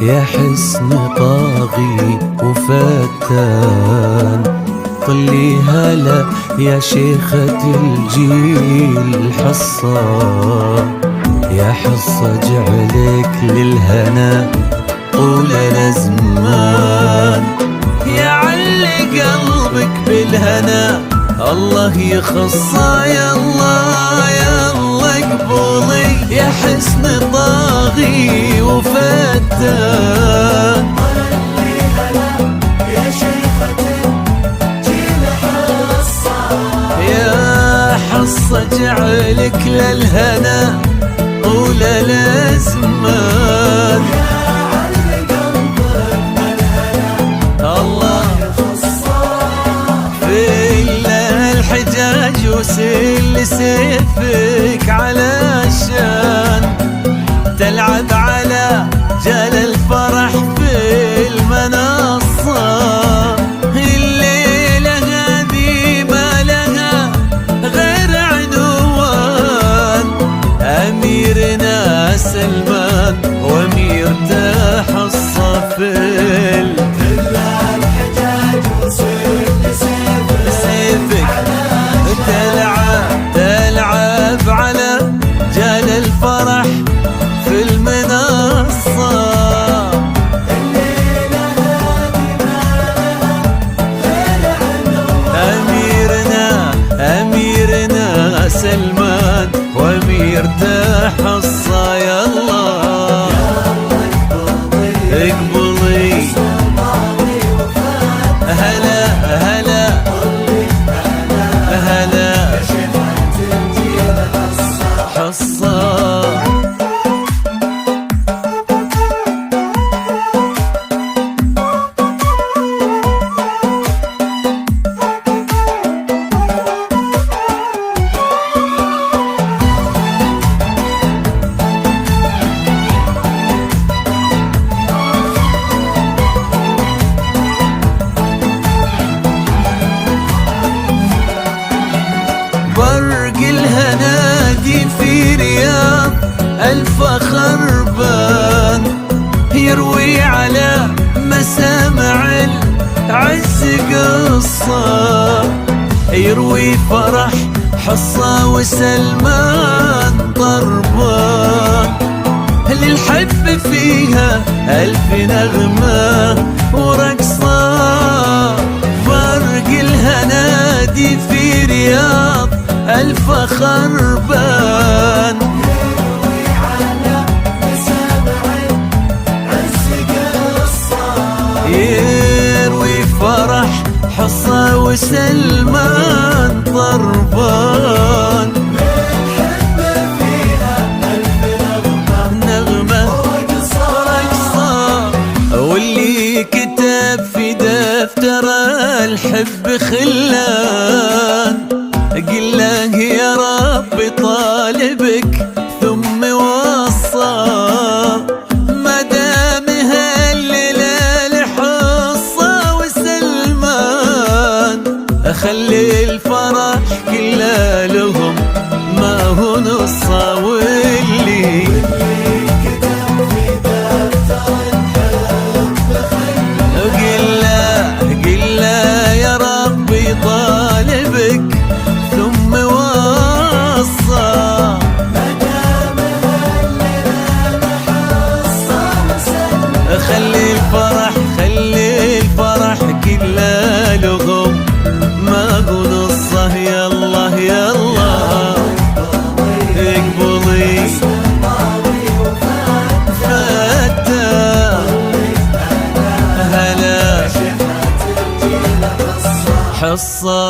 يا حسن طاغي وفتان، طلي هلا يا شيخة الجيل حصة، يا حصة جعلك للهنا طول الأزمان، يا علي قلبك بالهنا الله يخصه، يا الله يا الله قبولي يا حسن طاغي وفتان، يا شيخة الجيل حصة، يا حصة جعلك للهنا طول الأزمان، وسل سيفك علشان تلعب على جال الفرح في المنصة، الليلة هذه ما لها غير عنوان، أميرنا سلمان وأميرته حصة في الحجاج وسل سيفك تلعب على جال الفرح في المنصة، الليلة هذه ما لها غير عنوان، أميرنا سلمان وأميرته حصة، يا الله اقبلي هلا هلا هلا حصة. برق الهنادي في رياض الفخر بان، يروي على مسامع العز قصة، يروي فرح حصة وسلمان ضربان، للحب فيها ألف نغمة ورقصة، برق الهنادي في رياض الفخر بان، يروي على مسامع العز قصة، يروي فرح حصة وسلمان ضربان، الحب فيها ألف نغمة ورقصة، واللي كتب في دفتر الحب خلان، قل له يا رب طالبك ثم وصى، ما دام هالليلة الحصة وسلمان، خلي الفرح كله لهم ما هو نصه، واللي كتب في دفتر الحب قل له يا ربي طالبك ثم وصى، مدام هالليلة حصة وسلمان، خلي الفرح كله لهم ما هو نصه، يا الله يا الله اقبلي فتاه هلا حصة.